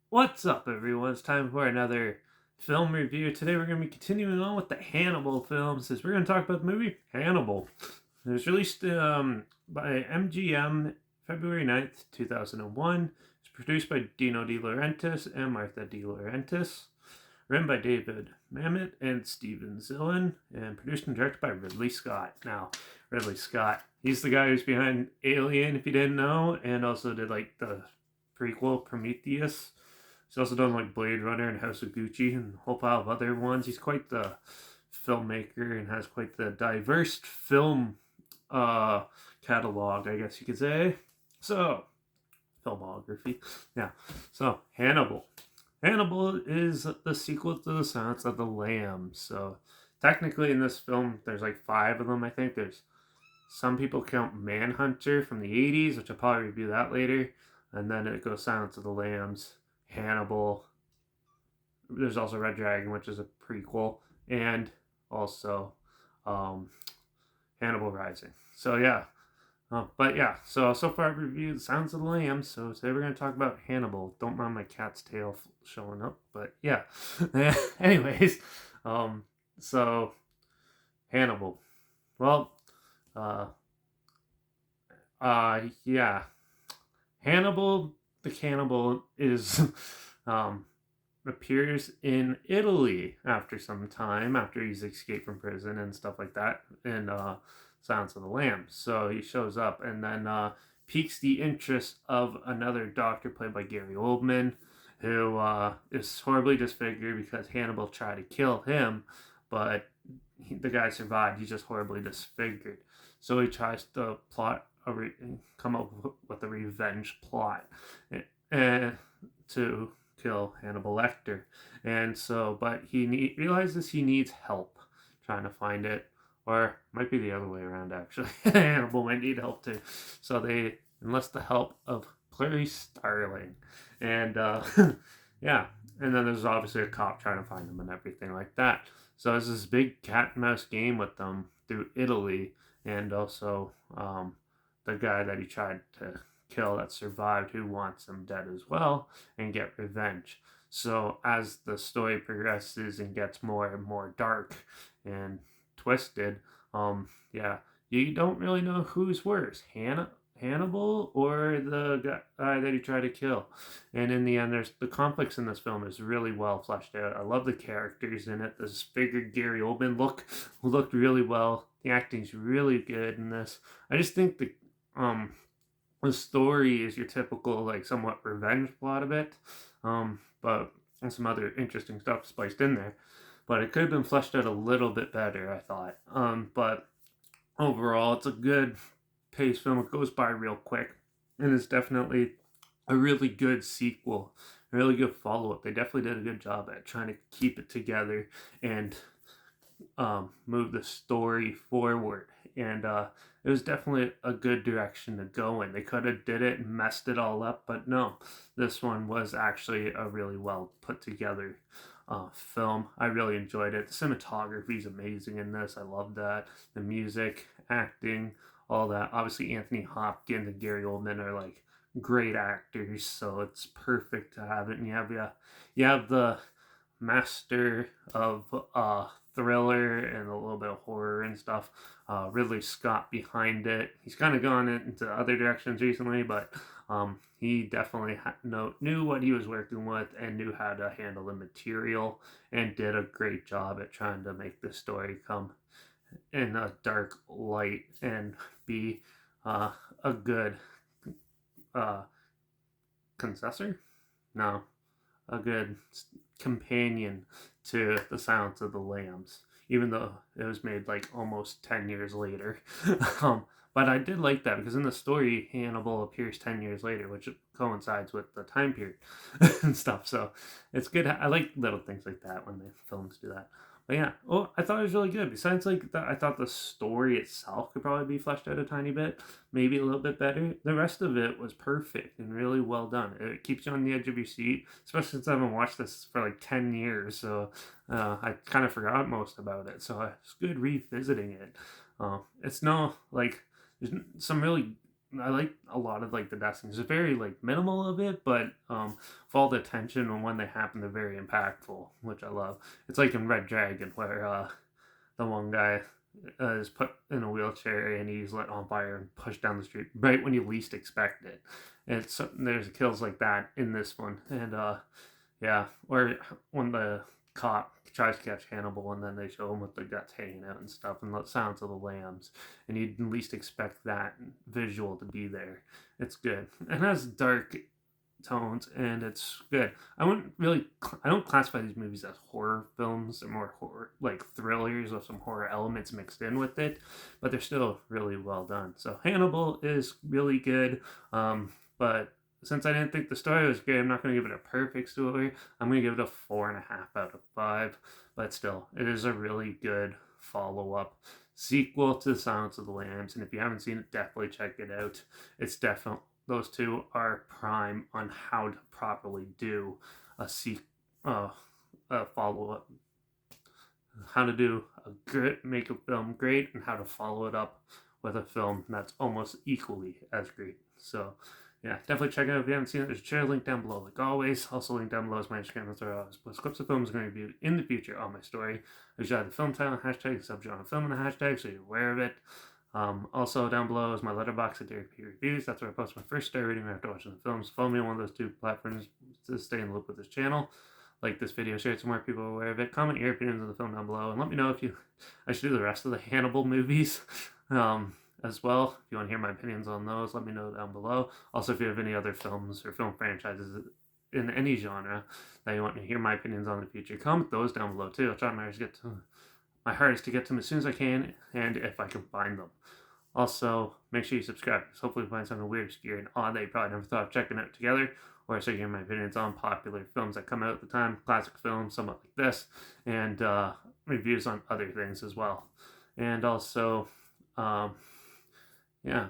What's up, everyone? It's time for another film review. Today we're going to be continuing on with the Hannibal films as we're going to talk about the movie Hannibal. It was released by MGM February 9th, 2001. It's produced by Dino De Laurentiis and Martha De Laurentiis. Written by David Mamet and Steven Zillan, and produced and directed by Ridley Scott. Now, Ridley Scott, he's the guy who's behind Alien, if you didn't know, and also did like the prequel Prometheus. He's also done like Blade Runner and House of Gucci and a whole pile of other ones. He's quite the filmmaker and has quite the diverse film catalog, I guess you could say. So, filmography. Yeah. So, Hannibal. Hannibal is the sequel to The Silence of the Lambs. So, technically in this film, there's like 5 of them, I think. There's some people count Manhunter from the 80s, which I'll probably review that later. And then it goes Silence of the Lambs, Hannibal. There's also Red Dragon, which is a prequel, and also Hannibal Rising. So yeah, but yeah. So far I've reviewed Silence of the Lambs. So today we're gonna talk about Hannibal. Don't mind my cat's tail showing up, but yeah. Anyways, so Hannibal. Well, uh, yeah. Hannibal the Cannibal is appears in Italy after some time, after he's escaped from prison and stuff like that, in Silence of the Lambs. So he shows up and then piques the interest of another doctor played by Gary Oldman, who is horribly disfigured because Hannibal tried to kill him, but the guy survived. He's just horribly disfigured. So he tries to come up with a revenge plot to kill Hannibal Lecter. And so, but he realizes he needs help trying to find it, or might be the other way around actually. Hannibal might need help too. So they enlist the help of Clarice Starling, and yeah, and then there's obviously a cop trying to find them and everything like that. So there's this big cat and mouse game with them through Italy, and also the guy that he tried to kill that survived, who wants him dead as well, and get revenge. So as the story progresses and gets more and more dark and twisted, yeah, you don't really know who's worse, Hannibal or the guy that he tried to kill. And in the end, there's the conflicts in this film is really well fleshed out. I love the characters in it. This figured Gary Oldman looked really well. The acting's really good in this. I just think the story is your typical like somewhat revenge plot of it, but and some other interesting stuff spiced in there. But it could have been fleshed out a little bit better, I thought. But overall, it's a good paced film. It goes by real quick, and it's definitely a really good sequel, a really good follow up. They definitely did a good job at trying to keep it together and move the story forward. And it was definitely a good direction to go in. They could have did it and messed it all up, but no, this one was actually a really well put together film. I really enjoyed it. The cinematography is amazing in this. I love that. The music, acting, all that. Obviously, Anthony Hopkins and Gary Oldman are like great actors, so it's perfect to have it. And you have the master of thriller and a little bit of horror and stuff. Ridley Scott behind it. He's kind of gone into other directions recently, but he definitely knew what he was working with and knew how to handle the material and did a great job at trying to make the story come in a dark light and be a good uh, concessor? No, a good companion to The Silence of the Lambs, even though it was made like almost 10 years later. But I did like that because in the story, Hannibal appears 10 years later, which coincides with the time period and stuff. So it's good. I like little things like that when the films do that. But yeah, oh, I thought it was really good. Besides, like, I thought the story itself could probably be fleshed out a tiny bit, maybe a little bit better. The rest of it was perfect and really well done. It keeps you on the edge of your seat, especially since I haven't watched this for like 10 years. So I kind of forgot most about it. So it's good revisiting it. It's no, like, there's some really I like a lot of like the death scenes. It's very like minimal of it, but for all the tension and when they happen, they're very impactful, which I love. It's like in Red Dragon where the one guy is put in a wheelchair and he's lit on fire and pushed down the street right when you least expect it. It's there's kills like that in this one, and yeah, or when the cop tries to catch Hannibal and then they show him with the guts hanging out and stuff and the sounds of the lambs, and you'd at least expect that visual to be there. It's good. It has dark tones and it's good. I don't classify these movies as horror films. They're more horror, like thrillers with some horror elements mixed in with it, but they're still really well done. So Hannibal is really good, but since I didn't think the story was great, I'm not going to give it a perfect story. I'm going to give it a 4.5 out of 5, but still, it is a really good follow-up sequel to Silence of the Lambs, and if you haven't seen it, definitely check it out. It's definitely, those two are prime on how to properly do uh, a follow up, how to do a good make a film great, and how to follow it up with a film that's almost equally as great. So, yeah, definitely check it out if you haven't seen it. There's a share link down below, like always. Also, link down below is my Instagram. That's where I always post clips of films I'm going to review in the future on my story. There's either film title hashtag, subgenre film and a hashtag, so you're aware of it. Also, down below is my Letterbox at DP Reviews. That's where I post my first star rating after watching the films. Follow me on one of those two platforms to stay in the loop with this channel. Like this video, share it so more people are aware of it. Comment your opinions on the film down below, and let me know if I should do the rest of the Hannibal movies as well. If you want to hear my opinions on those, let me know down below. Also, if you have any other films or film franchises in any genre that you want to hear my opinions on in the future, comment those down below too. I'll try my hardest to get to them as soon as I can, and if I can find them. Also, make sure you subscribe, because hopefully you find something weird, scary, and odd that you probably never thought of checking out together, or so you hear my opinions on popular films that come out at the time, classic films, somewhat like this, and reviews on other things as well. And also, yeah,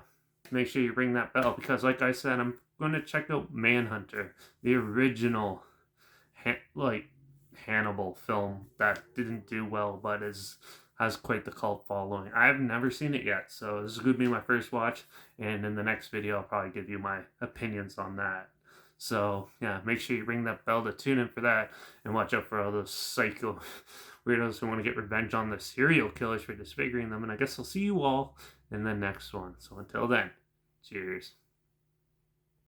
make sure you ring that bell, because like I said, I'm going to check out Manhunter, the original, like, Hannibal film that didn't do well, but has quite the cult following. I've never seen it yet, so this is going to be my first watch, and in the next video I'll probably give you my opinions on that. So yeah, make sure you ring that bell to tune in for that, and watch out for all those psycho weirdos who want to get revenge on the serial killers for disfiguring them. And I guess I'll see you all in the next one. So until then, cheers.